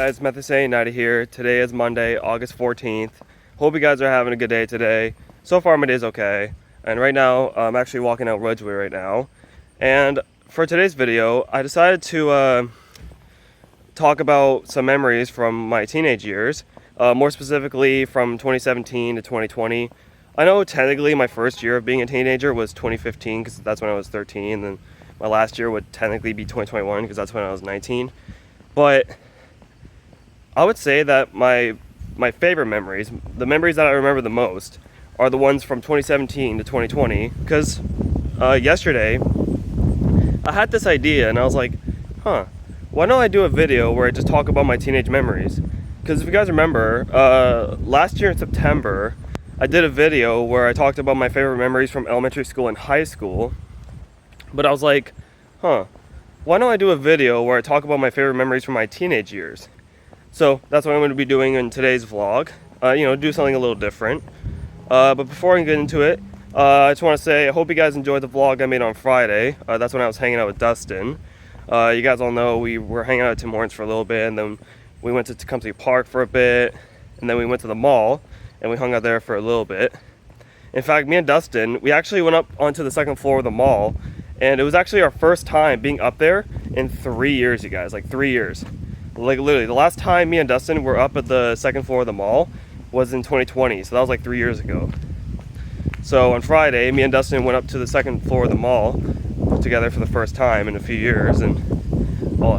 guys, Methasane here. Today is Monday, August 14th. Hope you guys are having a good day today. So far my day's okay. And right now, I'm actually walking out Ridgeway right now. And for today's video, I decided to talk about some memories from my teenage years. More specifically from 2017 to 2020. I know technically my first year of being a teenager was 2015 because that's when I was 13. And my last year would technically be 2021 because that's when I was 19. But I would say that my favorite memories, the memories that I remember the most, are the ones from 2017 to 2020. Because yesterday, I had this idea and I was like, why don't I do a video where I just talk about my teenage memories? Because if you guys remember, last year in September, I did a video where I talked about my favorite memories from elementary school and high school. But I was like, why don't I do a video where I talk about my favorite memories from my teenage years? So that's what I'm going to be doing in today's vlog. Do something a little different. But before I get into it, I just want to say I hope you guys enjoyed the vlog I made on Friday. That's when I was hanging out with Dustin. You guys all know we were hanging out at Tim Hortons for a little bit, and then we went to Tecumseh Park for a bit, and then we went to the mall, and we hung out there for a little bit. In fact, me and Dustin, we actually went up onto the second floor of the mall, and it was actually our first time being up there in 3 years, you guys, like 3 years. Like literally, the last time me and Dustin were up at the second floor of the mall was in 2020, so that was like 3 years ago. So on Friday, me and Dustin went up to the second floor of the mall together for the first time in a few years, and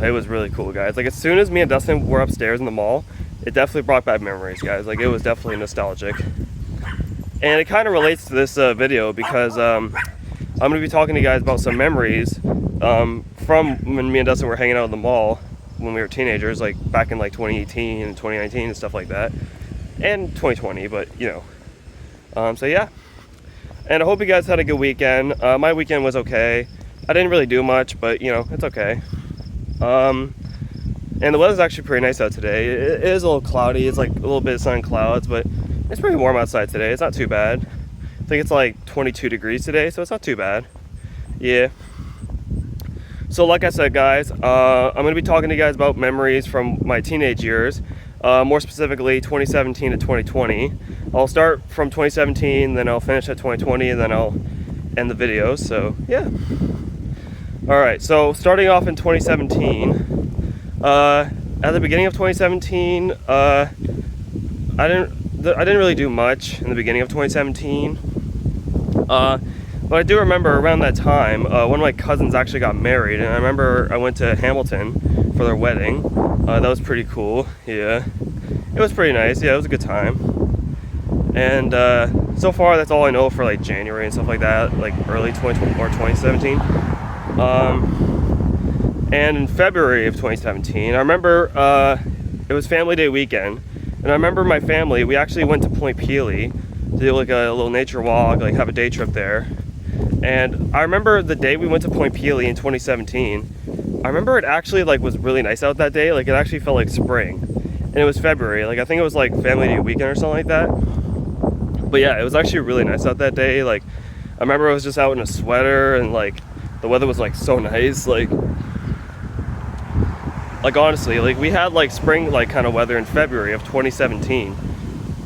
it was really cool, guys. Like as soon as me and Dustin were upstairs in the mall, it definitely brought back memories, guys. Like it was definitely nostalgic. And it kind of relates to this video because I'm going to be talking to you guys about some memories from when me and Dustin were hanging out in the mall when we were teenagers, like back in like 2018 and 2019 and stuff like that, and 2020, but so yeah. And I hope you guys had a good weekend. My weekend was okay. I didn't really do much, but it's okay. And the weather's actually pretty nice out today. It is a little cloudy. It's like a little bit of sun and clouds, but it's pretty warm outside today. It's not too bad. I think it's like 22 degrees today, so it's not too bad. Yeah. So like I said, guys, I'm going to be talking to you guys about memories from my teenage years, more specifically 2017 to 2020. I'll start from 2017, then I'll finish at 2020, and then I'll end the video, so yeah. Alright, so starting off in 2017, at the beginning of 2017, I didn't really do much in the beginning of 2017. But I do remember around that time, one of my cousins actually got married, and I remember I went to Hamilton for their wedding. That was pretty cool. Yeah, it was pretty nice. Yeah, it was a good time. And so far, that's all I know for like January and stuff like that, like early 2020 or 2017. And in February of 2017, I remember it was Family Day weekend, and I remember my family, we actually went to Point Pelee to do like a little nature walk, like have a day trip there. And I remember the day we went to Point Pelee in 2017, I remember it actually like was really nice out that day. Like it actually felt like spring, and it was February. Like I think it was like Family Day weekend or something like that. But yeah, it was actually really nice out that day. Like I remember I was just out in a sweater, and like the weather was like so nice. Like honestly, like we had like spring like kind of weather in February of 2017.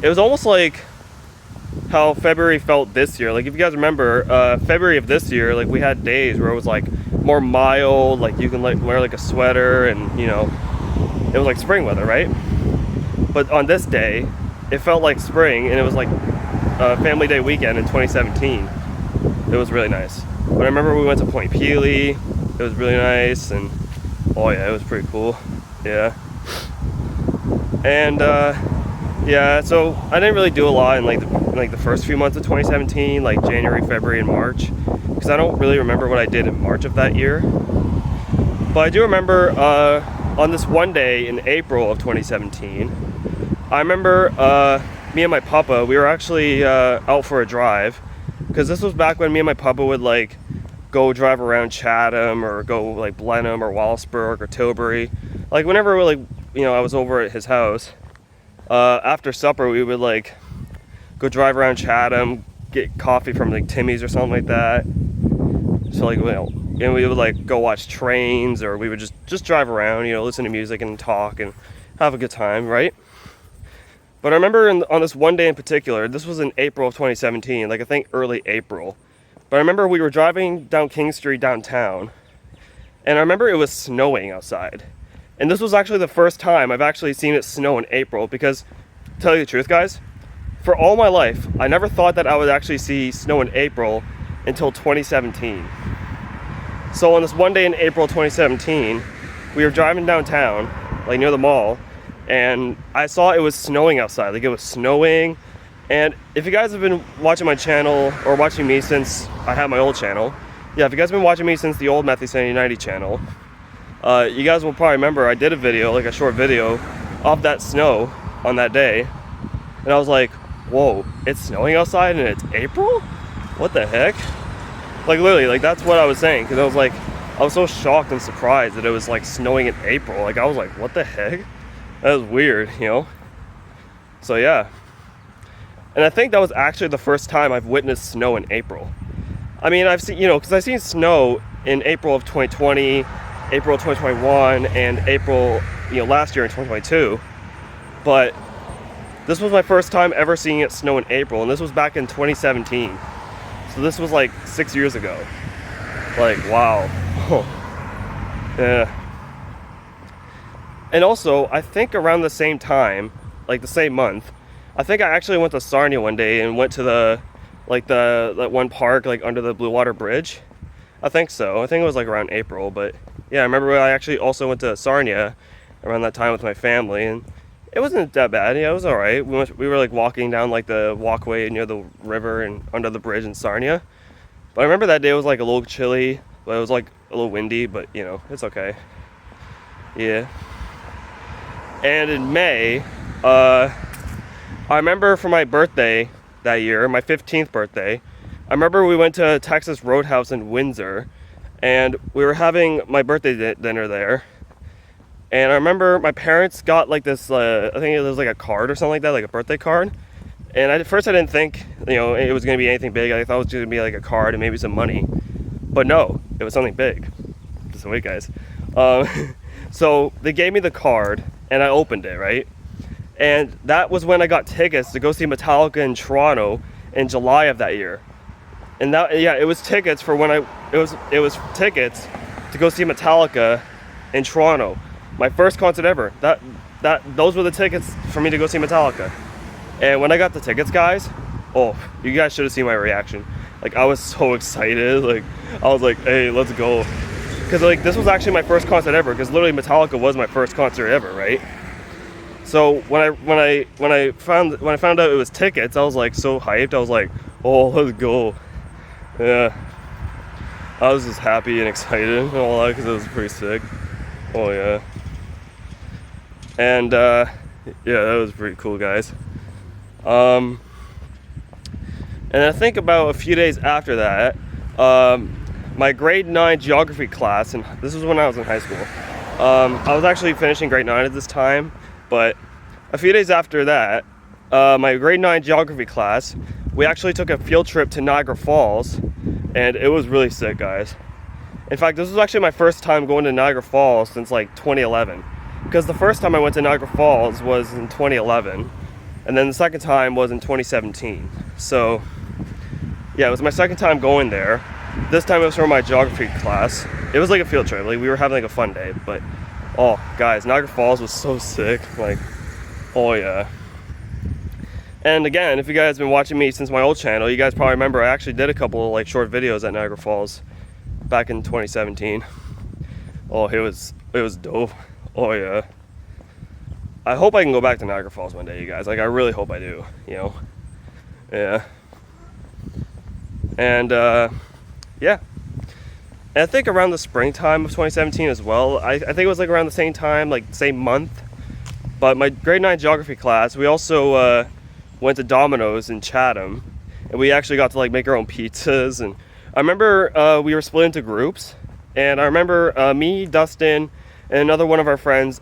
It was almost like how February felt this year. Like if you guys remember, February of this year, like we had days where it was like more mild, like you can like wear like a sweater, and it was like spring weather, right? But on this day, it felt like spring, and it was like Family Day weekend in 2017. It was really nice. But I remember we went to Point Pelee. It was really nice, and it was pretty cool. Yeah. And yeah, so I didn't really do a lot in like the first few months of 2017, like January, February, and March, because I don't really remember what I did in March of that year. But I do remember on this one day in April of 2017, I remember me and my papa, we were actually out for a drive, because this was back when me and my papa would like go drive around Chatham or go like Blenheim or Wallaceburg or Tilbury. Like whenever like I was over at his house, after supper we would like go drive around Chatham, get coffee from like Timmy's or something like that. So like and we would like go watch trains, or we would just drive around, listen to music and talk, and have a good time, right? But I remember on this one day in particular, this was in April of 2017, like I think early April. But I remember we were driving down King Street downtown, and I remember it was snowing outside. And this was actually the first time I've actually seen it snow in April, because, to tell you the truth, guys, for all my life, I never thought that I would actually see snow in April until 2017. So on this one day in April 2017, we were driving downtown, like near the mall, and I saw it was snowing outside. Like, it was snowing. And if you guys have been watching my channel, or watching me since I had my old channel, yeah, if you guys have been watching me since the old Matthew Sandy 90 channel, you guys will probably remember I did a video, like a short video, of that snow on that day. And I was like, whoa, it's snowing outside and it's April? What the heck? Like, literally, like, that's what I was saying, because I was like, I was so shocked and surprised that it was like snowing in April. Like, I was like, what the heck? That was weird, you know? So yeah. And I think that was actually the first time I've witnessed snow in April. I mean, I've seen, you know, because I've seen snow in April of 2020, April of 2021, and April, you know, last year in 2022. But this was my first time ever seeing it snow in April, and this was back in 2017. So this was like 6 years ago. Like, wow. Yeah. And also, I think around the same time, like the same month, I think I actually went to Sarnia one day and went to that one park, like under the Blue Water Bridge. I think so. I think it was like around April, but yeah, I remember I actually also went to Sarnia around that time with my family, and it wasn't that bad. Yeah, it was all right. We were like walking down like the walkway near the river and under the bridge in Sarnia. But I remember that day was like a little chilly, but it was like a little windy, but you know, it's okay. Yeah. And in May, I remember for my birthday that year, my 15th birthday, I remember we went to Texas Roadhouse in Windsor, and we were having my birthday dinner there. And I remember my parents got like this, I think it was like a card or something like that, like a birthday card. And at first I didn't think, you know, it was going to be anything big. I thought it was going to be like a card and maybe some money. But no, it was something big. Just wait, guys. So they gave me the card, and I opened it, right? And that was when I got tickets to go see Metallica in Toronto in July of that year. And that, yeah, it was tickets for when it was tickets to go see Metallica in Toronto. My first concert ever. Those were the tickets for me to go see Metallica. And when I got the tickets, guys, oh, you guys should have seen my reaction. Like, I was so excited. Like, I was like, hey, let's go. Because like, this was actually my first concert ever, because literally Metallica was my first concert ever, right? So when I found out it was tickets, I was like so hyped. I was like, oh, let's go. Yeah, I was just happy and excited and all that, because it was pretty sick. Oh yeah. And yeah, that was pretty cool, guys. And I think about a few days after that, my grade 9 geography class, and this was when I was in high school. I was actually finishing grade 9 at this time, but a few days after that, my grade 9 geography class, we actually took a field trip to Niagara Falls, and it was really sick, guys. In fact, this was actually my first time going to Niagara Falls since like 2011, because the first time I went to Niagara Falls was in 2011, and then the second time was in 2017. So yeah, it was my second time going there. This time it was for my geography class. It was like a field trip. Like, we were having like a fun day, but oh guys, Niagara Falls was so sick. Like, oh yeah. And again, if you guys have been watching me since my old channel, you guys probably remember I actually did a couple of like short videos at Niagara Falls back in 2017. Oh, it was dope. Oh yeah. I hope I can go back to Niagara Falls one day, you guys. Like, I really hope I do, you know. Yeah. And yeah. And I think around the springtime of 2017 as well, I think it was like around the same time, like same month. But my grade 9 geography class, we also went to Domino's in Chatham, and we actually got to like make our own pizzas. And I remember we were split into groups, and I remember me, Dustin, and another one of our friends,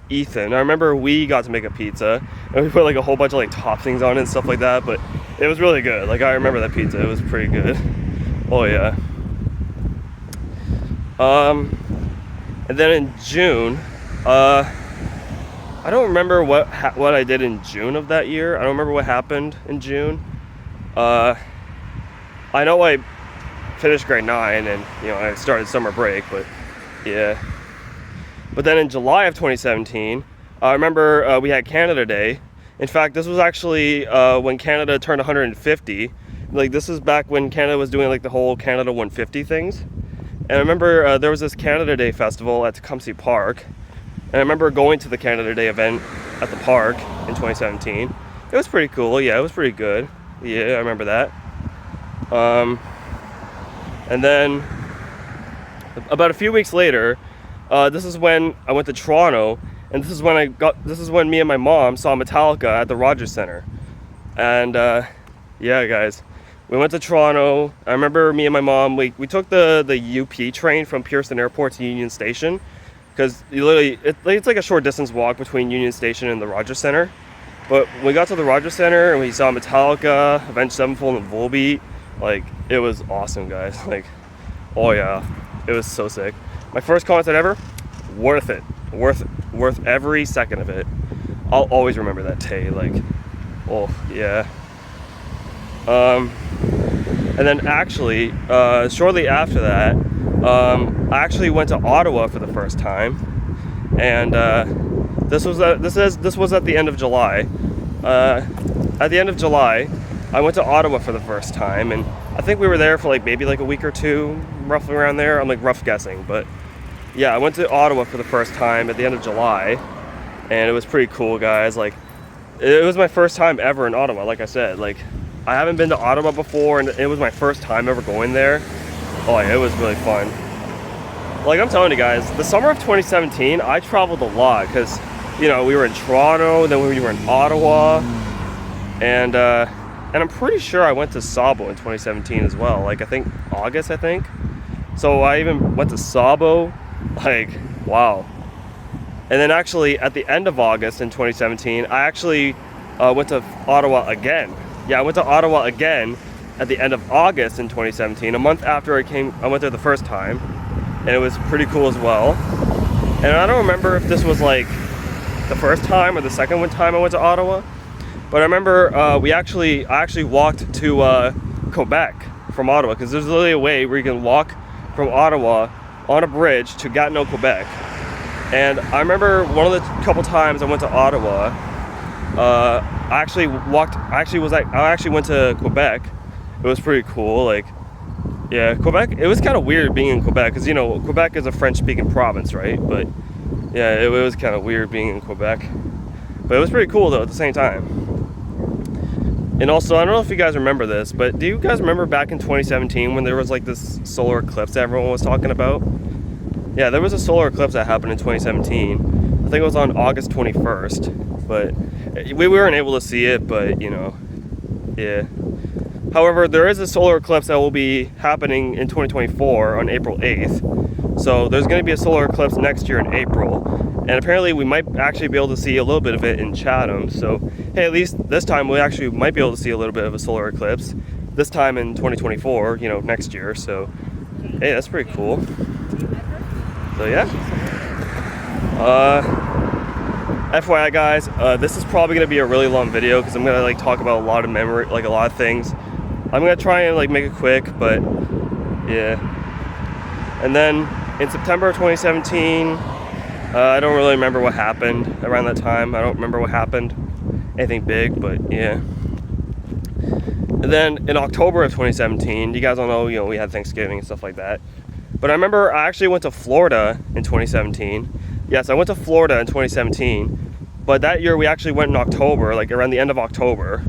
Ethan. I remember we got to make a pizza, and we put like a whole bunch of like toppings on it and stuff like that, but it was really good. Like, I remember that pizza, it was pretty good. Oh yeah. And then in June, I don't remember what I did in June of that year. I don't remember what happened in June. I know I finished grade 9 and I started summer break, but yeah. But then in July of 2017, I remember we had Canada Day. In fact, this was actually when Canada turned 150. Like, this is back when Canada was doing like the whole Canada 150 things. And I remember there was this Canada Day festival at Tecumseh Park. And I remember going to the Canada Day event at the park in 2017. It was pretty cool. Yeah, it was pretty good. Yeah, I remember that. And then about a few weeks later, this is when I went to Toronto, and this is when me and my mom saw Metallica at the Rogers Centre. And yeah, guys, we went to Toronto. I remember me and my mom, we took the UP train from Pearson Airport to Union Station, because it's like a short distance walk between Union Station and the Rogers Centre. But we got to the Rogers Centre and we saw Metallica, Avenged Sevenfold, and Volbeat. Like, it was awesome, guys. Like, oh yeah, it was so sick. My first concert ever, worth it. Worth every second of it. I'll always remember that day. Like, oh yeah. And then actually, shortly after that, I actually went to Ottawa for the first time, and this was at the end of July. At the end of July, I went to Ottawa for the first time, and I think we were there for maybe a week or two, roughly around there. I'm rough guessing, but yeah, I went to Ottawa for the first time at the end of July, and it was pretty cool, guys. Like, it was my first time ever in Ottawa. Like I said, I haven't been to Ottawa before, and it was my first time ever going there. Oh yeah, it was really fun. Like, I'm telling you guys, the summer of 2017, I traveled a lot, because we were in Toronto, then we were in Ottawa, and I'm pretty sure I went to Sabo in 2017 as well. I think August, so I even went to Sabo. Wow. And then actually at the end of August in 2017, I actually went to Ottawa again. Yeah, I went to Ottawa again at the end of August in 2017, a month after I went there the first time, and it was pretty cool as well. And I don't remember if this was the first time or the second time I went to Ottawa, but I remember I actually walked to Quebec from Ottawa, because there's literally a way where you can walk from Ottawa on a bridge to Gatineau, Quebec. And I remember one of the couple times I went to Ottawa, I actually went to Quebec. It was pretty cool. Yeah, Quebec, it was kind of weird being in Quebec, because Quebec is a French-speaking province, right? But yeah, it was kind of weird being in Quebec, but it was pretty cool though at the same time. And also, I don't know if you guys remember this, but do you guys remember back in 2017 when there was this solar eclipse that everyone was talking about? Yeah, there was a solar eclipse that happened in 2017. I think it was on August 21st, but we weren't able to see it, but yeah. However, there is a solar eclipse that will be happening in 2024 on April 8th. So there's going to be a solar eclipse next year in April, and apparently we might actually be able to see a little bit of it in Chatham. So hey, at least this time we actually might be able to see a little bit of a solar eclipse this time in 2024, next year. So hey, that's pretty cool. So yeah, FYI guys, this is probably going to be a really long video, because I'm going to talk about a lot of memory, a lot of things. I'm going to try and make it quick, but yeah. And then in September of 2017, I don't really remember what happened around that time. I don't remember what happened, anything big, but yeah. And then in October of 2017, you guys all know, we had Thanksgiving and stuff like that. But I remember I actually went to Florida in 2017. Yes, I went to Florida in 2017, but that year we actually went in October, around the end of October.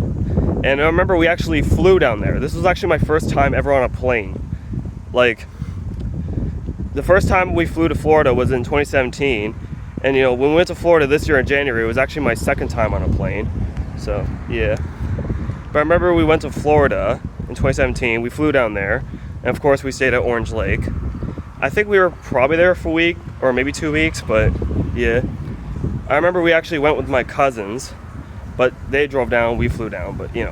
And I remember we actually flew down there. This was actually my first time ever on a plane. The first time we flew to Florida was in 2017. And when we went to Florida this year in January, it was actually my second time on a plane. So yeah. But I remember we went to Florida in 2017. We flew down there. And of course we stayed at Orange Lake. I think we were probably there for a week or maybe 2 weeks, but yeah. I remember we actually went with my cousins, but they drove down, we flew down, but it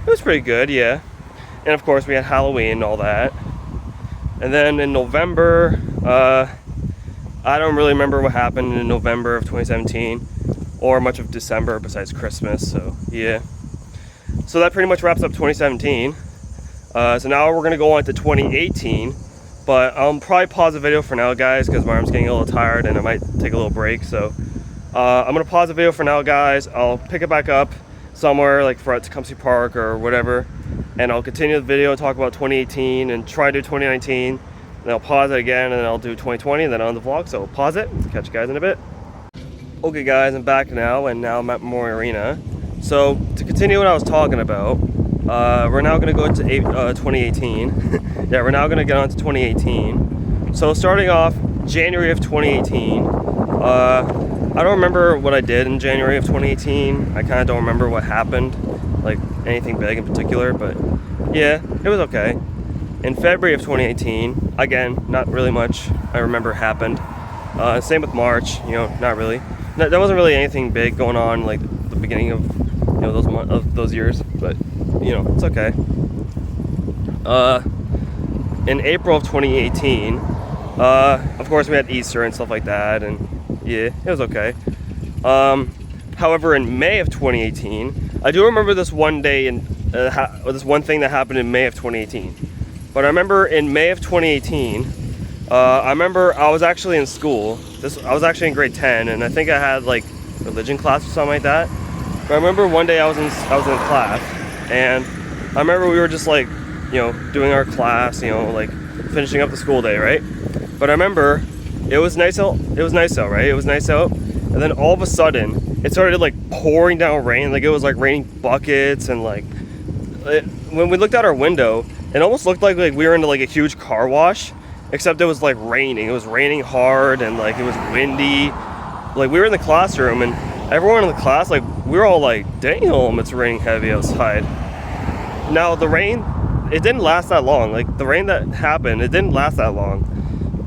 was pretty good, yeah. And of course we had Halloween and all that. And then in November, I don't really remember what happened in November of 2017. or much of December besides Christmas. So yeah. So that pretty much wraps up 2017. So now we're gonna go on to 2018. But I'll probably pause the video for now, guys, because my arm's getting a little tired and I might take a little break. So I'm gonna pause the video for now, guys. I'll pick it back up somewhere like for at Tecumseh Park or whatever, and I'll continue the video and talk about 2018 and try to do 2019. Then I'll pause it again, and then I'll do 2020, and then on the vlog. So pause it. Catch you guys in a bit. Okay, guys, I'm back now, and now I'm at Memorial Arena. So to continue what I was talking about, we're now gonna go to 2018. Yeah, we're now gonna get on to 2018. So starting off January of 2018, I don't remember what I did in January of 2018. I kind of don't remember what happened, like anything big in particular, but yeah, it was okay. In February of 2018, again, not really much I remember happened. Same with March, you know, not really. There wasn't really anything big going on like the beginning of, you know, those years, but you know, it's okay. In April of 2018, of course we had Easter and stuff like that, and yeah, it was okay. However, in May of 2018, I do remember this one day and this one thing that happened in May of 2018. But I remember in May of 2018, I remember I was actually in school. I was actually in grade 10, and I think I had like religion class or something like that. But I remember one day I was in class, and I remember we were just like, you know, doing our class, you know, like finishing up the school day, right? But I remember it was nice out. It was nice out, right? It was nice out, and then all of a sudden it started like pouring down rain. Like it was like raining buckets, and like when we looked out our window, it almost looked like we were into like a huge car wash, except it was like raining. It was raining hard, and like it was windy. Like we were in the classroom, and everyone in the class, like we were all like, damn, it's raining heavy outside. Now the rain, it didn't last that long. Like the rain that happened, it didn't last that long.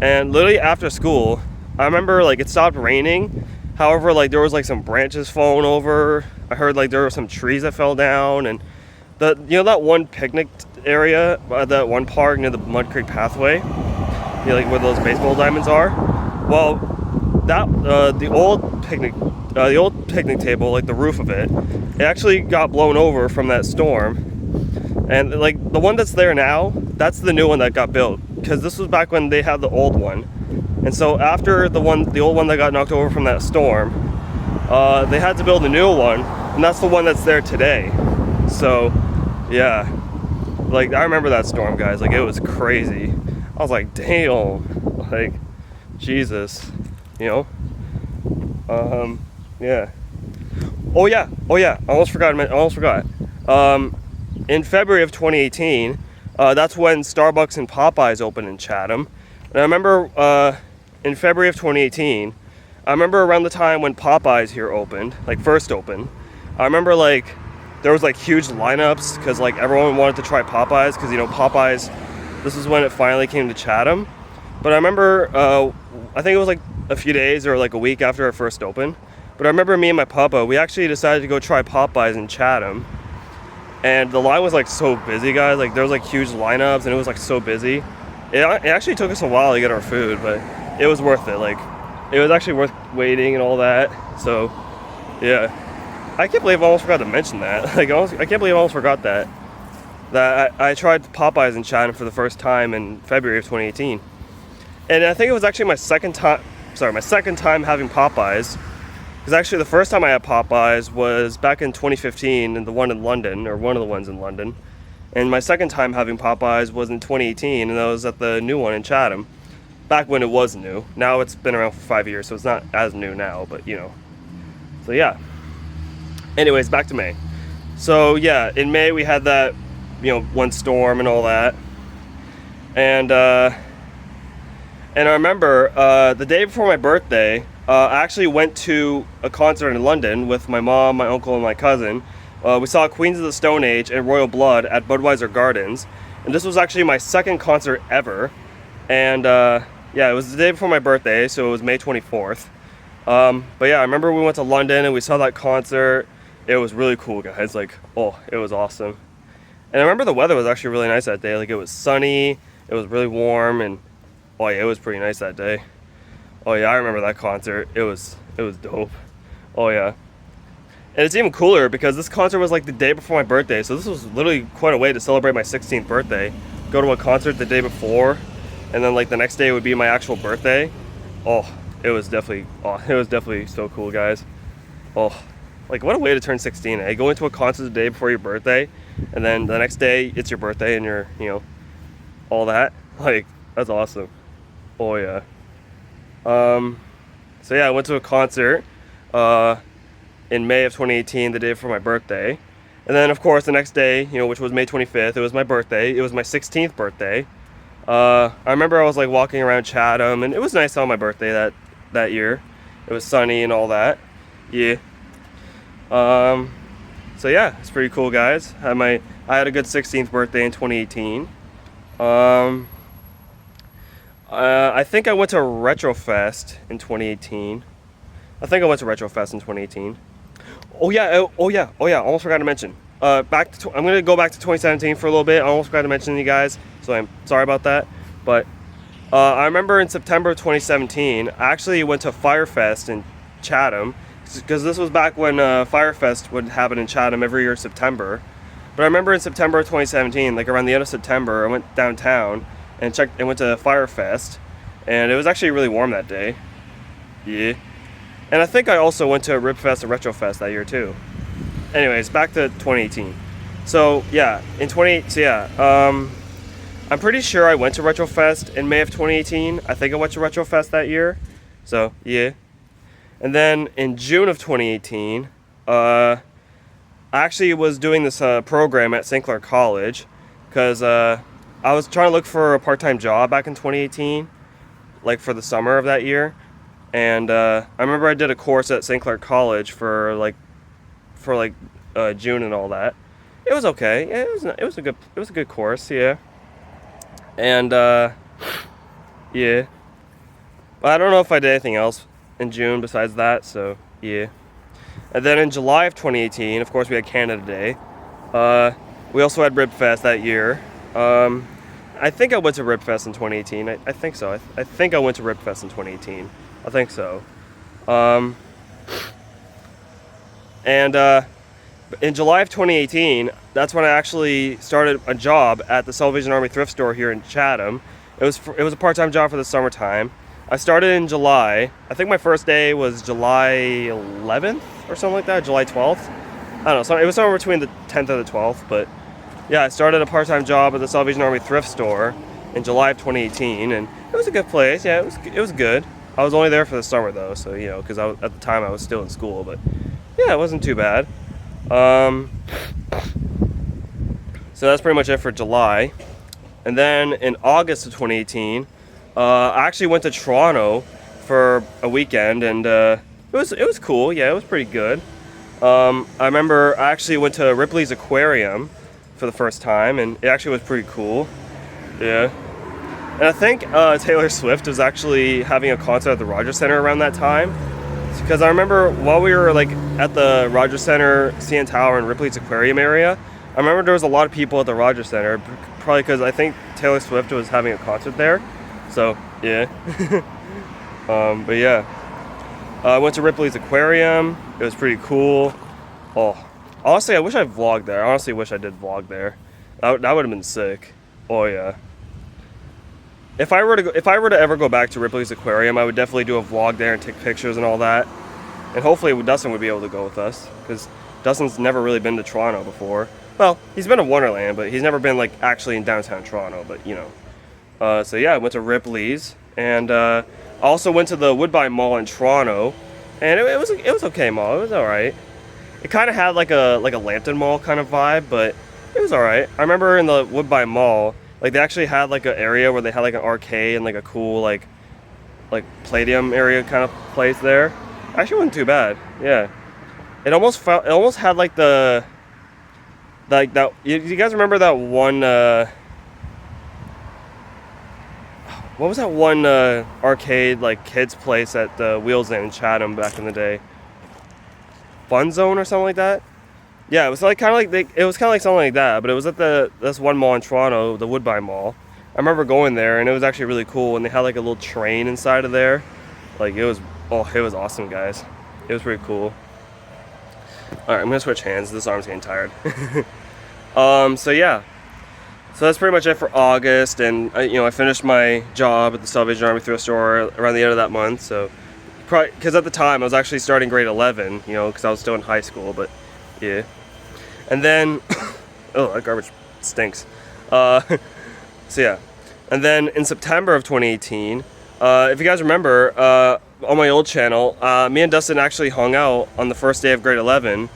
And literally after school, I remember like it stopped raining. However, like there was like some branches falling over. I heard like there were some trees that fell down, and you know that one picnic area, that one park near the Mud Creek Pathway, you know, like where those baseball diamonds are. Well, that the old picnic table, like the roof of it actually got blown over from that storm. And like the one that's there now, that's the new one that got built, because this was back when they had the old one. And so after the old one that got knocked over from that storm, they had to build a new one, and that's the one that's there today. So yeah, like I remember that storm, guys. Like it was crazy. I was like, damn, like Jesus, you know. Yeah. Oh yeah. I almost forgot. In February of 2018, that's when Starbucks and Popeyes opened in Chatham. And I remember in February of 2018, I remember around the time when Popeyes here opened, like first opened, I remember like there was like huge lineups because like everyone wanted to try Popeyes, because you know Popeyes, this is when it finally came to Chatham. But I remember, I think it was like a few days or like a week after it first opened. But I remember me and my papa, we actually decided to go try Popeyes in Chatham. And the line was like so busy, guys. Like there was like huge lineups, and it was like so busy. It actually took us a while to get our food, but it was worth it. Like it was actually worth waiting and all that. So yeah, I can't believe I almost forgot to mention that. Like I can't believe I almost forgot that I tried Popeyes in Chatham for the first time in February of 2018. And I think it was actually my second time having Popeyes. Because actually the first time I had Popeyes was back in 2015, in the one in London, or one of the ones in London. And my second time having Popeyes was in 2018, and that was at the new one in Chatham. Back when it was new. Now it's been around for 5 years, so it's not as new now, but you know. So yeah. Anyways, back to May. So yeah, in May we had that, you know, one storm and all that. And I remember the day before my birthday, I actually went to a concert in London with my mom, my uncle, and my cousin. We saw Queens of the Stone Age and Royal Blood at Budweiser Gardens. And this was actually my second concert ever. And yeah, it was the day before my birthday, so it was May 24th. But yeah, I remember we went to London and we saw that concert. It was really cool, guys. Like, oh, it was awesome. And I remember the weather was actually really nice that day. Like, it was sunny, it was really warm, and oh yeah, it was pretty nice that day. Oh yeah, I remember that concert. It was dope. Oh yeah. And it's even cooler because this concert was like the day before my birthday, so this was literally quite a way to celebrate my 16th birthday. Go to a concert the day before, and then like the next day would be my actual birthday. Oh, it was definitely so cool, guys. Oh, like what a way to turn 16, eh? Go into a concert the day before your birthday, and then the next day it's your birthday and you're, you know, all that. Like, that's awesome. Oh yeah. So yeah, I went to a concert in May of 2018, the day before my birthday. And then of course the next day, you know, which was May 25th, it was my birthday. It was my 16th birthday. I remember I was like walking around Chatham, and it was nice on my birthday that year. It was sunny and all that. Yeah. So yeah, it's pretty cool, guys. I had a good 16th birthday in 2018. I think I went to Retrofest in 2018. Oh yeah, almost forgot to mention. I'm gonna go back to 2017 for a little bit. I almost forgot to mention you guys, so I'm sorry about that. But I remember in September of 2017, I actually went to Firefest in Chatham, because this was back when Firefest would happen in Chatham every year in September. But I remember in September of 2017, like around the end of September, I went downtown and went to Firefest, and it was actually really warm that day. Yeah. And I think I also went to Ribfest and Retrofest that year too. Anyways, back to 2018. So yeah, I'm pretty sure I went to Retrofest in May of 2018. I think I went to Retrofest that year. So yeah. And then in June of 2018, I actually was doing this program at St. Clair College, because I was trying to look for a part-time job back in 2018, like for the summer of that year. And I remember I did a course at St. Clair College for June and all that. It was okay. Yeah, it was a good course. Yeah. And yeah. But I don't know if I did anything else in June besides that. So yeah. And then in July of 2018, of course, we had Canada Day. We also had Ribfest that year. I think I went to Ribfest in 2018. I think so. I think I went to Ribfest in 2018. I think so. And in July of 2018, that's when I actually started a job at the Salvation Army thrift store here in Chatham. It was a part-time job for the summertime. I started in July. I think my first day was July 11th or something like that, July 12th. I don't know, it was somewhere between the 10th and the 12th, but yeah, I started a part-time job at the Salvation Army thrift store in July of 2018, and it was a good place. Yeah, it was good. I was only there for the summer though, so you know, because at the time I was still in school, but yeah, it wasn't too bad. So that's pretty much it for July. And then in August of 2018, I actually went to Toronto for a weekend, and it was cool. Yeah, it was pretty good. I remember I actually went to Ripley's Aquarium for the first time, and it actually was pretty cool. Yeah. And I think Taylor Swift was actually having a concert at the Rogers Centre around that time. Because I remember while we were like at the Rogers Centre, CN Tower, and Ripley's Aquarium area, I remember there was a lot of people at the Rogers Centre, probably because I think Taylor Swift was having a concert there. So yeah. But yeah, I went to Ripley's Aquarium. It was pretty cool. Oh, honestly, I wish I vlogged there. I honestly wish I did vlog there. That would have been sick. Oh yeah. If I were to ever go back to Ripley's Aquarium, I would definitely do a vlog there and take pictures and all that. And hopefully Dustin would be able to go with us, because Dustin's never really been to Toronto before. Well, he's been to Wonderland, but he's never been like actually in downtown Toronto. But you know, so yeah, I went to Ripley's, and I also went to the Woodbine Mall in Toronto, and it was okay mall. It was all right. It kind of had like a Lambton Mall kind of vibe, but it was all right. I remember in the Woodbine Mall, like they actually had like an area where they had like an arcade and like a cool like Palladium area kind of place there. Actually wasn't too bad. Yeah. It almost had like that. You guys remember that one what was that one arcade like kids place at the Wheels Inn in Chatham back in the day? Fun Zone or something like that? Yeah, it was like kind of like something like that, but it was at this one mall in Toronto, the Woodbine Mall. I remember going there, and it was actually really cool, and they had like a little train inside of there. Like it was awesome, guys. It was pretty cool. Alright, I'm gonna switch hands. This arm's getting tired. So yeah. So that's pretty much it for August, and I finished my job at the Salvation Army thrift store around the end of that month. So, probably because at the time I was actually starting grade 11, because I was still in high school. But yeah, and then oh, that garbage stinks. So yeah, and then in September of 2018, if you guys remember, on my old channel, me and Dustin actually hung out on the first day of grade 11,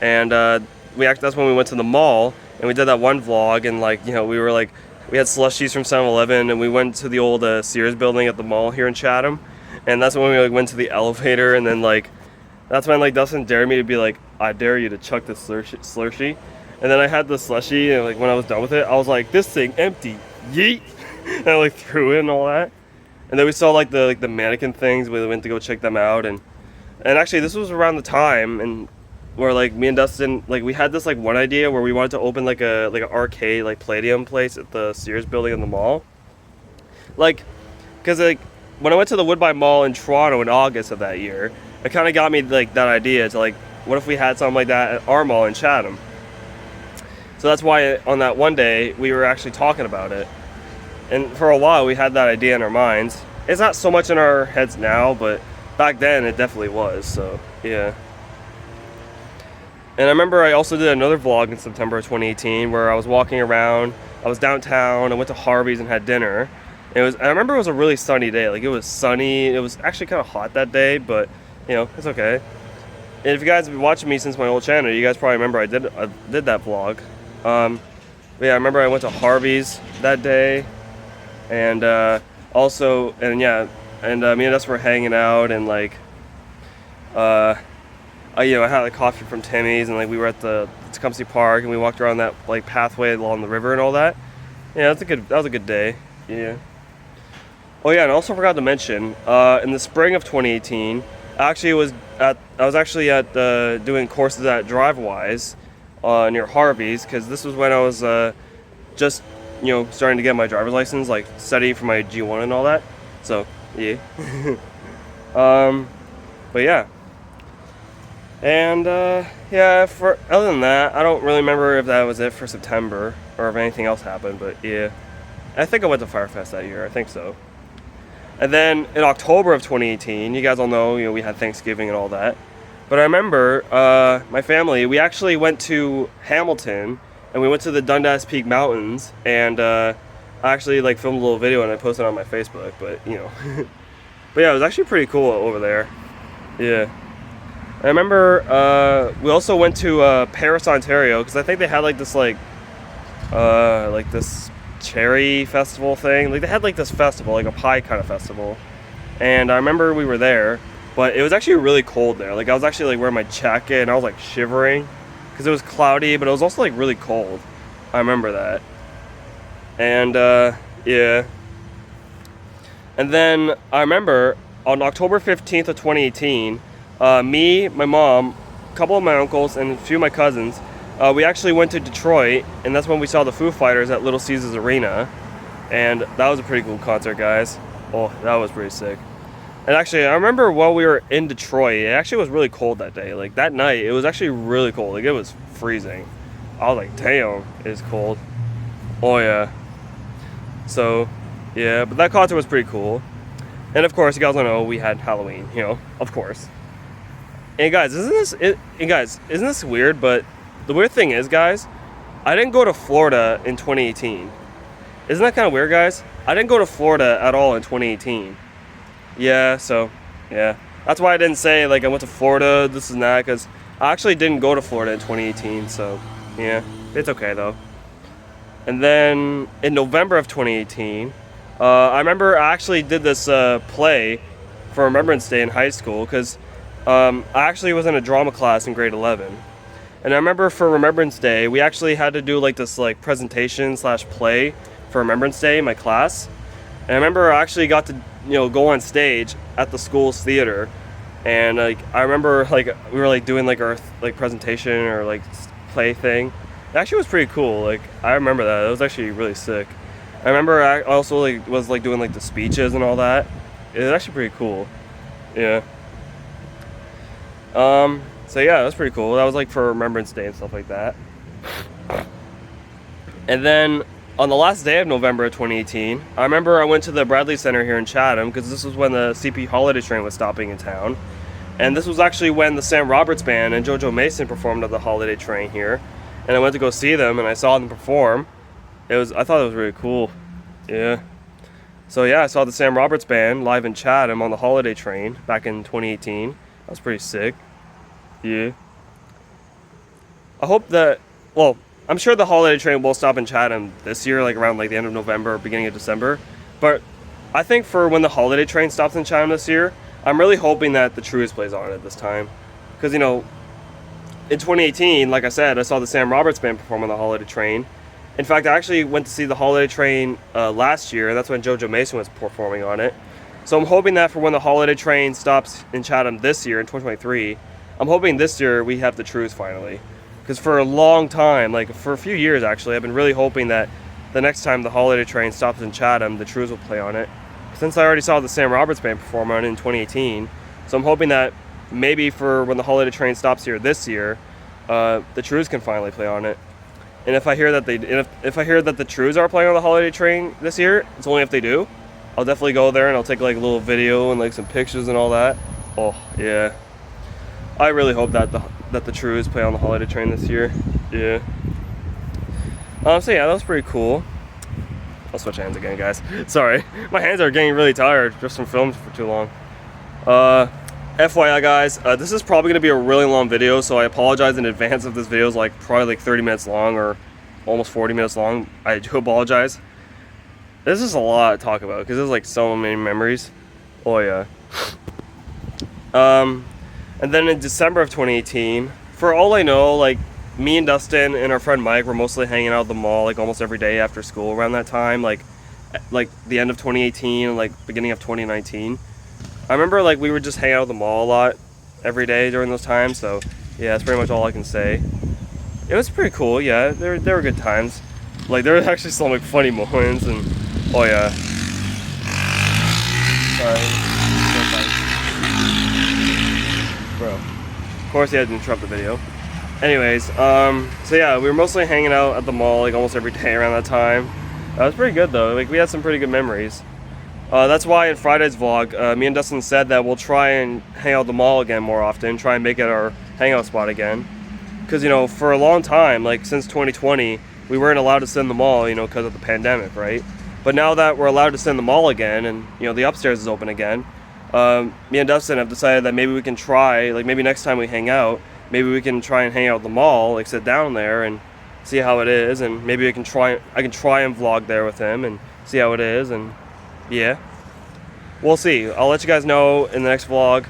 and that's when we went to the mall. And we did that one vlog, and we had slushies from 7-Eleven, and we went to the old Sears building at the mall here in Chatham. And that's when we went to the elevator, and then that's when Dustin dared me to be like, I dare you to chuck this slurshie. And then I had the slushie, and when I was done with it, I was like, this thing empty, yeet. And I threw it and all that. And then we saw the mannequin things. We went to go check them out, and actually this was around the time and where me and Dustin we had this one idea where we wanted to open an arcade Palladium place at the Sears building in the mall. Because when I went to the Woodbine Mall in Toronto in August of that year, it kind of got me that idea to what if we had something like that at our mall in Chatham. So that's why on that one day we were actually talking about it, and for a while we had that idea in our minds. It's not so much in our heads now, but back then it definitely was. So yeah. And I remember I also did another vlog in September of 2018 where I was walking around. I was downtown. I went to Harvey's and had dinner. I remember it was a really sunny day. It was sunny. It was actually kind of hot that day, but it's okay. And if you guys have been watching me since my old channel, you guys probably remember I did that vlog. But yeah, I remember I went to Harvey's that day, and me and Dustin were hanging out, and I had coffee from Timmy's, and we were at the Tecumseh Park, and we walked around that pathway along the river and all that. Yeah, that was a good day. Yeah. Oh yeah, and I also forgot to mention, in the spring of 2018, I was actually doing courses at DriveWise near Harvey's, because this was when I was just starting to get my driver's license, studying for my G1 and all that. So yeah. But yeah. And for other than that, I don't really remember if that was it for September or if anything else happened, but yeah. I think I went to Firefest that year, I think so. And then in October of 2018, you guys all know, we had Thanksgiving and all that. But I remember my family, we actually went to Hamilton, and we went to the Dundas Peak Mountains, and I actually filmed a little video and I posted it on my Facebook, but but yeah, it was actually pretty cool over there. Yeah. I remember we also went to Paris, Ontario, because I think they had this this cherry festival thing. They had this festival, a pie kind of festival. And I remember we were there, but it was actually really cold there. I was actually wearing my jacket, and I was shivering because it was cloudy, but it was also really cold. I remember that. And yeah. And then I remember on October 15th of 2018, me, my mom, a couple of my uncles, and a few of my cousins, we actually went to Detroit, and that's when we saw the Foo Fighters at Little Caesars Arena, and that was a pretty cool concert, guys. Oh, that was pretty sick. And actually, I remember while we were in Detroit, it actually was really cold that day. That night, it was actually really cold. It was freezing. I was like, damn, it's cold. Oh yeah. So, yeah, but that concert was pretty cool. And of course, you guys all know we had Halloween, of course. And guys, isn't this weird? But the weird thing is, guys, I didn't go to Florida in 2018. Isn't that kind of weird, guys? I didn't go to Florida at all in 2018. Yeah, so, yeah. That's why I didn't say, I went to Florida, this and that, because I actually didn't go to Florida in 2018, so, yeah. It's okay, though. And then, in November of 2018, I remember I actually did this play for Remembrance Day in high school, because I actually was in a drama class in grade 11. And I remember for Remembrance Day, we actually had to do this presentation / play for Remembrance Day in my class. And I remember I actually got to go on stage at the school's theater, and I remember we were doing our presentation or play thing. It actually was pretty cool. I remember that. It was actually really sick. I remember I also was doing the speeches and all that. It was actually pretty cool. Yeah. So So yeah, that was pretty cool. That was like for Remembrance Day and stuff like that. And then on the last day of November of 2018, I remember I went to the Bradley Center here in Chatham because this was when the CP Holiday Train was stopping in town. And this was actually when the Sam Roberts Band and JoJo Mason performed at the Holiday Train here. And I went to go see them and I saw them perform. I thought it was really cool. Yeah. So yeah, I saw the Sam Roberts Band live in Chatham on the Holiday Train back in 2018. That was pretty sick. Yeah. I hope that, well, I'm sure the Holiday Train will stop in Chatham this year, like around like the end of November or beginning of December. But I think for when the Holiday Train stops in Chatham this year, I'm really hoping that the Trues plays on it this time. Because, you know, in 2018, like I said, I saw the Sam Roberts Band perform on the Holiday Train. In fact, I actually went to see the Holiday Train last year, and that's when JoJo Mason was performing on it. So I'm hoping that for when the Holiday Train stops in Chatham this year, in 2023, I'm hoping this year we have the Trues finally. Because for a long time, like for a few years actually, I've been really hoping that the next time the Holiday Train stops in Chatham, the Trues will play on it. Since I already saw the Sam Roberts Band perform on it in 2018, so I'm hoping that maybe for when the Holiday Train stops here this year, the Trues can finally play on it. And if I hear that if I hear that the Trues are playing on the Holiday Train this year, it's only if they do, I'll definitely go there and I'll take like a little video and like some pictures and all that. Oh yeah, I really hope that the Trues play on the Holiday Train this year. Yeah. So yeah, that was pretty cool. I'll switch hands again, guys. Sorry, my hands are getting really tired just from filming for too long. FYI, guys, this is probably going to be a really long video, so I apologize in advance if this video is like probably like 30 minutes long or almost 40 minutes long. I do apologize. This is a lot to talk about because there's like so many memories. Oh yeah. And then in December of 2018, for all I know, like me and Dustin and our friend Mike were mostly hanging out at the mall like almost every day after school around that time, like the end of 2018 and like beginning of 2019. I remember like we would just hang out at the mall a lot every day during those times, so yeah, that's pretty much all I can say. It was pretty cool, yeah, there were good times. Like there were actually some like funny moments and oh yeah. Sorry. Bro. Of course he had to interrupt the video. Anyways, so yeah, we were mostly hanging out at the mall like almost every day around that time. That was pretty good though, like we had some pretty good memories. That's why in Friday's vlog, me and Dustin said that we'll try and hang out at the mall again more often, try and make it our hangout spot again. Because, you know, for a long time, like since 2020, we weren't allowed to sit in the mall, you know, because of the pandemic, right? But now that we're allowed to sit in the mall again and, you know, the upstairs is open again, me and Dustin have decided that maybe we can try, like maybe next time we hang out, maybe we can try and hang out at the mall, like sit down there and see how it is, and maybe I can try and vlog there with him and see how it is, and yeah, we'll see. I'll let you guys know in the next vlog,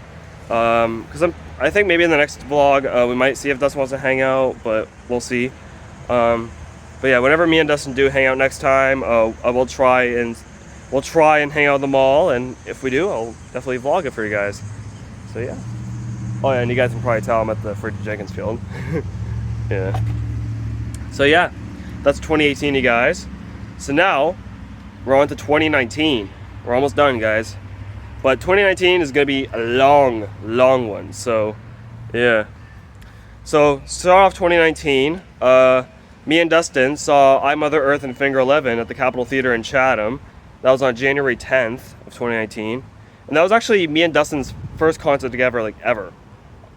because I think maybe in the next vlog we might see if Dustin wants to hang out, but we'll see. But yeah, whenever me and Dustin do hang out next time, I will try and hang out at the mall, and if we do, I'll definitely vlog it for you guys. So yeah. Oh yeah, and you guys can probably tell I'm at the Freddie Jenkins field. Yeah. So yeah, that's 2018, you guys. So now we're on to 2019. We're almost done, guys. But 2019 is going to be a long, long one. So, yeah. So, start off 2019. Me and Dustin saw I, Mother Earth and Finger 11 at the Capitol Theater in Chatham. That was on January 10th of 2019. And that was actually me and Dustin's first concert together, like, ever.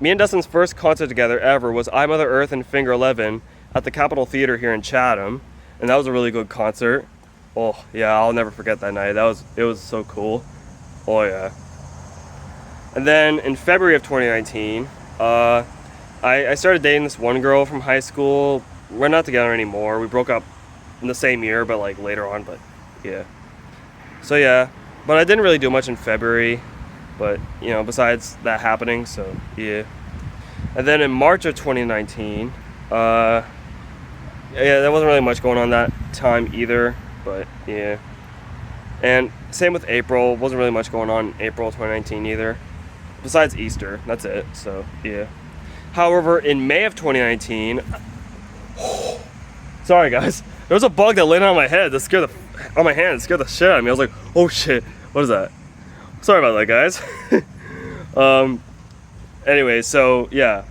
Me and Dustin's first concert together ever was I, Mother Earth and Finger 11 at the Capitol Theater here in Chatham. And that was a really good concert. Oh yeah, I'll never forget that night. It was so cool. Oh yeah. And then in February of 2019, I started dating this one girl from high school. We're not together anymore. We broke up in the same year, but like later on. But yeah. So yeah, but I didn't really do much in February. But you know, besides that happening, so yeah. And then in March of 2019, yeah, there wasn't really much going on that time either. But yeah, and same with April. Wasn't really much going on in April 2019 either, besides Easter. That's it. So yeah. However, in May of 2019, sorry guys, there was a bug that landed on my head that scared on my hand. It scared the shit out of me. I was like, oh shit, what is that? Sorry about that, guys. Anyway, so yeah,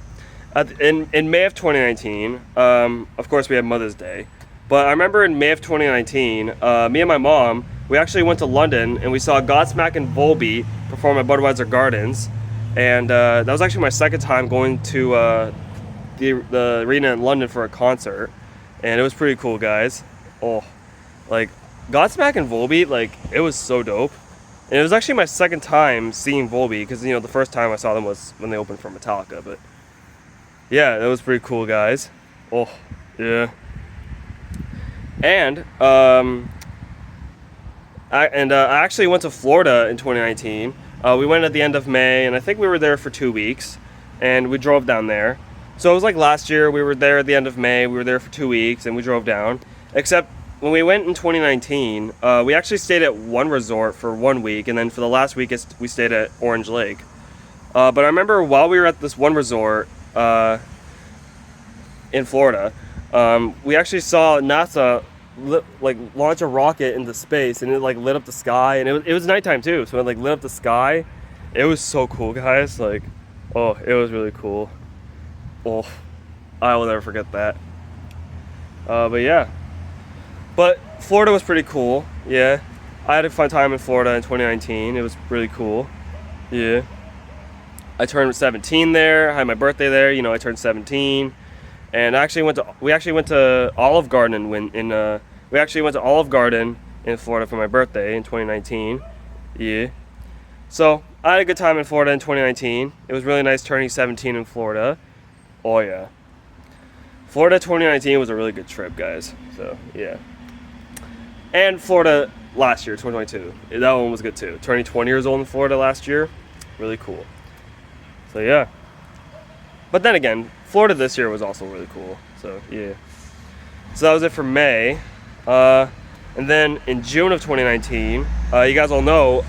In May of 2019, of course we had Mother's Day, but I remember in May of 2019, me and my mom, we actually went to London and we saw Godsmack and Volbeat perform at Budweiser Gardens, and that was actually my second time going to the arena in London for a concert, and it was pretty cool, guys. Oh, like Godsmack and Volbeat, like it was so dope. And it was actually my second time seeing Volbeat, because the first time I saw them was when they opened for Metallica, but yeah, that was pretty cool, guys. Oh, yeah. And I actually went to Florida in 2019. We went at the end of May, and I think we were there for 2 weeks, and we drove down there. So it was like last year, we were there at the end of May, we were there for 2 weeks, and we drove down. Except when we went in 2019, we actually stayed at one resort for 1 week, and then for the last week, we stayed at Orange Lake. But I remember while we were at this one resort in Florida, we actually saw NASA launch a rocket into space, and it like lit up the sky, and it was nighttime too, so it like lit up the sky. It was so cool, guys. Like, oh, it was really cool. Oh, I will never forget that. But yeah, but Florida was pretty cool. Yeah, I had a fun time in Florida in 2019. It was really cool. Yeah, I turned 17 there. I had my birthday there. I turned 17. And we actually went to Olive Garden in Florida for my birthday in 2019. Yeah. So I had a good time in Florida in 2019. It was really nice turning 17 in Florida. Oh yeah. Florida 2019 was a really good trip, guys. So yeah. And Florida last year, 2022. That one was good too. Turning 20 years old in Florida last year. Really cool. So yeah. But then again, Florida this year was also really cool. So yeah. So that was it for May. And then in June of 2019, you guys all know,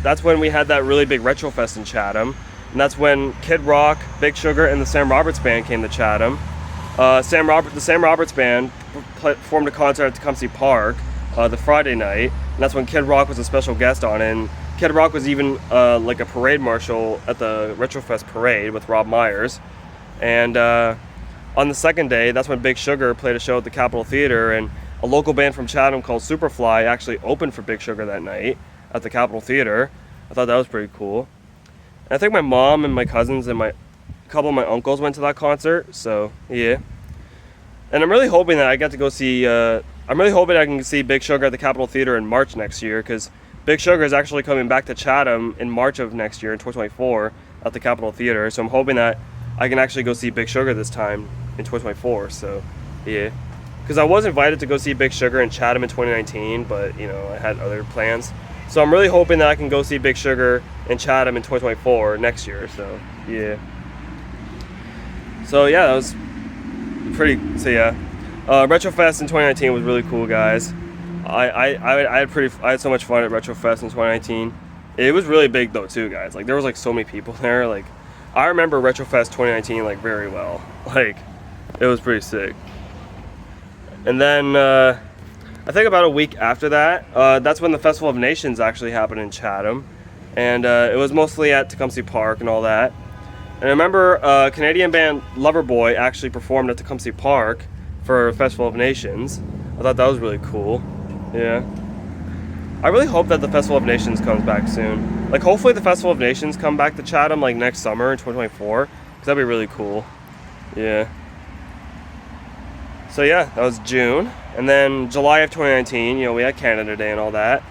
that's when we had that really big Retrofest in Chatham. And that's when Kid Rock, Big Sugar, and the Sam Roberts Band came to Chatham. The Sam Roberts Band performed a concert at Tecumseh Park the Friday night. And that's when Kid Rock was a special guest on it. And Kid Rock was even like a parade marshal at the Retrofest parade with Rob Myers. And on the second day, that's when Big Sugar played a show at the Capitol Theater, and a local band from Chatham called Superfly actually opened for Big Sugar that night at the Capitol Theater. I thought that was pretty cool. And I think my mom and my cousins and a couple of my uncles went to that concert, so yeah. And I'm really hoping that I get to go see, I'm really hoping I can see Big Sugar at the Capitol Theater in March next year, because Big Sugar is actually coming back to Chatham in March of next year, in 2024, at the Capitol Theater. So I'm hoping that I can actually go see Big Sugar this time in 2024, so yeah. Because I was invited to go see Big Sugar in Chatham in 2019, but I had other plans. So I'm really hoping that I can go see Big Sugar in Chatham in 2024 next year, so yeah. So yeah, that was Retrofest in 2019 was really cool, guys. I had so much fun at Retrofest in 2019. It was really big though too, guys. Like there was like so many people there. Like I remember Retrofest 2019 like very well. Like it was pretty sick. And then I think about a week after that, that's when the Festival of Nations actually happened in Chatham, and it was mostly at Tecumseh Park and all that. And I remember Canadian band Loverboy actually performed at Tecumseh Park for Festival of Nations. I thought that was really cool. Yeah. I really hope that the Festival of Nations comes back soon. Like hopefully the Festival of Nations come back to Chatham like next summer in 2024, because that'd be really cool. Yeah. So yeah, that was June. And then July of 2019, we had Canada Day and all that.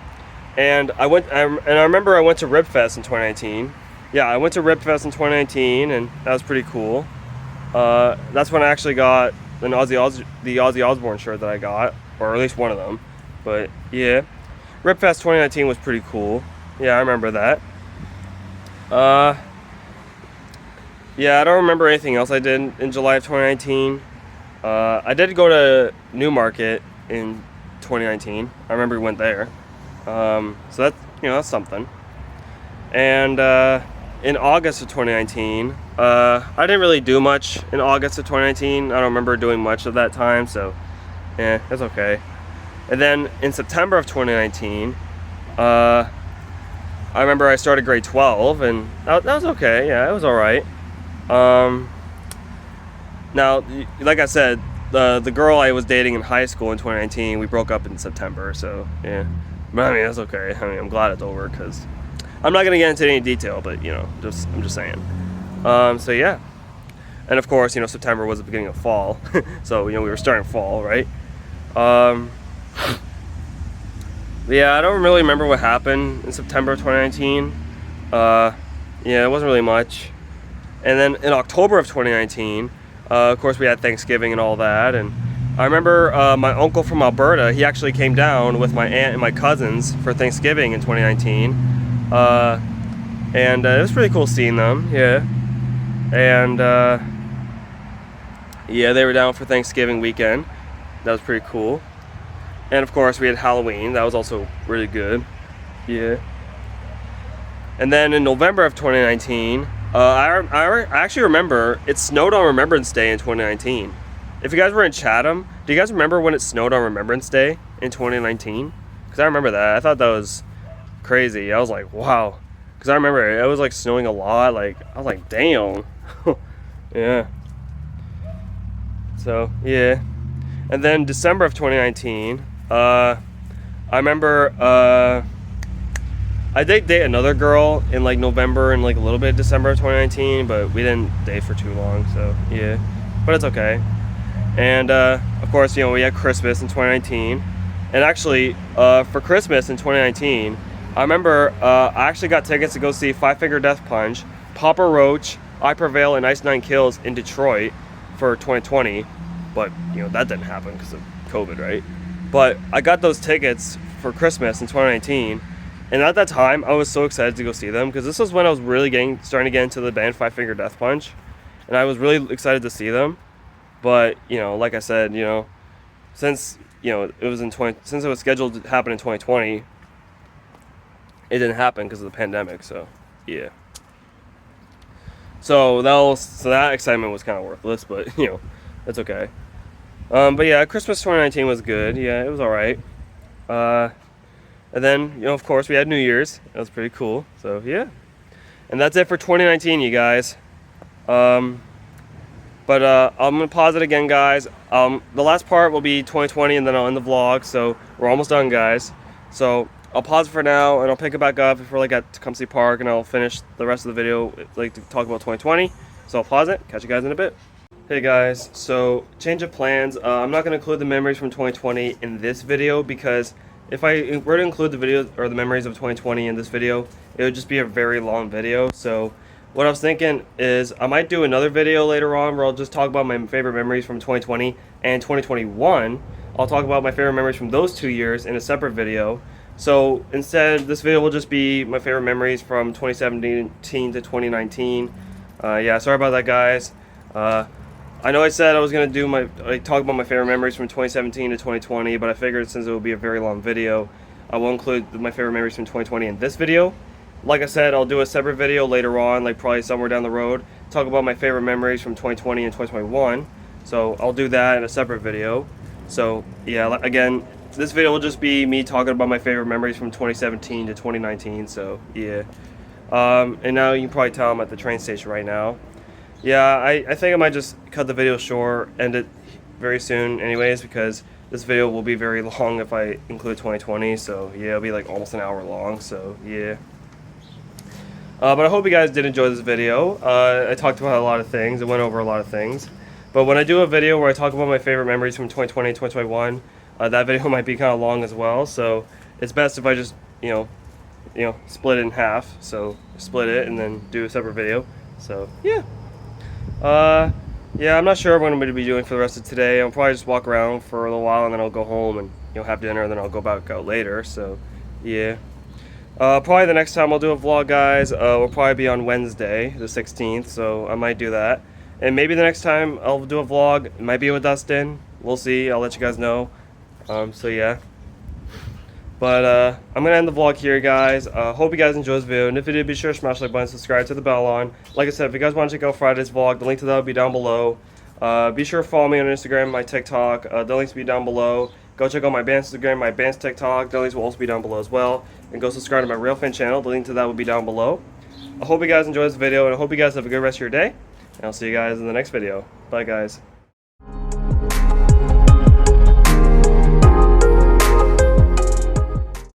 And I remember I went to Ribfest in 2019. Yeah, I went to Ribfest in 2019, and that was pretty cool. That's when I actually got the Ozzy Osbourne shirt that I got, or at least one of them. But yeah, Ribfest 2019 was pretty cool. Yeah, I remember that. Yeah, I don't remember anything else I did in July of 2019. I did go to Newmarket in 2019. I remember we went there. So that's, that's something. And in August of 2019, I didn't really do much in August of 2019. I don't remember doing much of that time, so that's okay. And then in September of 2019, I remember I started grade 12, and that was okay. Yeah, it was all right. Now, like I said, the girl I was dating in high school in 2019, we broke up in September, so yeah. But I mean, that's okay. I mean, I'm glad it's over because I'm not gonna get into any detail, but you know, I'm just saying. So yeah, and of course, you know, September was the beginning of fall, so you know we were starting fall, right? Yeah, I don't really remember what happened in September of 2019. Yeah, it wasn't really much. And then in October of 2019, of course, we had Thanksgiving and all that. And I remember my uncle from Alberta, he actually came down with my aunt and my cousins for Thanksgiving in 2019. And it was pretty cool seeing them, yeah. And yeah, they were down for Thanksgiving weekend. That was pretty cool. And of course, we had Halloween. That was also really good, yeah. And then in November of 2019, I actually remember it snowed on Remembrance Day in 2019. If you guys were in Chatham, do you guys remember when it snowed on Remembrance Day in 2019? Because I remember that. I thought that was crazy. I was like, wow. Because I remember it was like snowing a lot. Like, I was like, damn. Yeah. So, yeah. And then December of 2019, I remember I did date another girl in like November and like a little bit of December of 2019, but we didn't date for too long, so yeah. But it's okay. And of course, you know, we had Christmas in 2019. And actually, for Christmas in 2019, I remember I actually got tickets to go see Five Finger Death Punch, Papa Roach, I Prevail, and Ice Nine Kills in Detroit for 2020. But, you know, that didn't happen because of COVID, right? But I got those tickets for Christmas in 2019. And at that time, I was so excited to go see them because this was when I was really starting to get into the band Five Finger Death Punch. And I was really excited to see them. But, you know, like I said, you know, since, you know, it was since it was scheduled to happen in 2020, it didn't happen because of the pandemic, so yeah. So that excitement was kind of worthless, but you know, it's okay. But yeah, Christmas 2019 was good. Yeah, it was all right. And then, you know, of course, we had New Year's. That was pretty cool. So yeah, and that's it for 2019, you guys. But I'm gonna pause it again, guys. The last part will be 2020, and then I'll end the vlog. So we're almost done, guys. So I'll pause it for now, and I'll pick it back up if we're like at Tecumseh Park, and I'll finish the rest of the video like to talk about 2020. So I'll pause it. Catch you guys in a bit. Hey guys, so change of plans. I'm not gonna include the memories from 2020 in this video because if I were to include the videos or the memories of 2020 in this video, it would just be a very long video. So what I was thinking is I might do another video later on where I'll just talk about my favorite memories from 2020 and 2021. I'll talk about my favorite memories from those 2 years in a separate video. So instead, this video will just be my favorite memories from 2017 to 2019. Yeah, sorry about that, guys. I know I said I was gonna do talk about my favorite memories from 2017 to 2020, but I figured since it will be a very long video, I will include my favorite memories from 2020 in this video. Like I said, I'll do a separate video later on, like probably somewhere down the road, talk about my favorite memories from 2020 and 2021. So I'll do that in a separate video. So yeah, again, this video will just be me talking about my favorite memories from 2017 to 2019. So yeah, and now you can probably tell I'm at the train station right now. Yeah, I think I might just cut the video short, end it very soon anyways, because this video will be very long if I include 2020. So yeah, it'll be like almost an hour long. So yeah. But I hope you guys did enjoy this video. I talked about a lot of things. It went over a lot of things. But when I do a video where I talk about my favorite memories from 2020 and 2021, that video might be kind of long as well. So it's best if I just, you know, split it in half. So split it and then do a separate video. So yeah. Yeah, I'm not sure what I'm going to be doing for the rest of today. I'll probably just walk around for a little while and then I'll go home and, you know, have dinner and then I'll go back out later. So yeah. Probably the next time I'll do a vlog, guys, will probably be on Wednesday, the 16th, so I might do that. And maybe the next time I'll do a vlog, it might be with Dustin. We'll see. I'll let you guys know. So yeah. But I'm going to end the vlog here, guys. Hope you guys enjoyed this video. And if you did, be sure to smash the like button, subscribe to the bell on. Like I said, if you guys want to check out Friday's vlog, the link to that will be down below. Be sure to follow me on Instagram, my TikTok. The links will be down below. Go check out my band's Instagram, my band's TikTok. The links will also be down below as well. And go subscribe to my Real Fan channel. The link to that will be down below. I hope you guys enjoyed this video, and I hope you guys have a good rest of your day. And I'll see you guys in the next video. Bye, guys.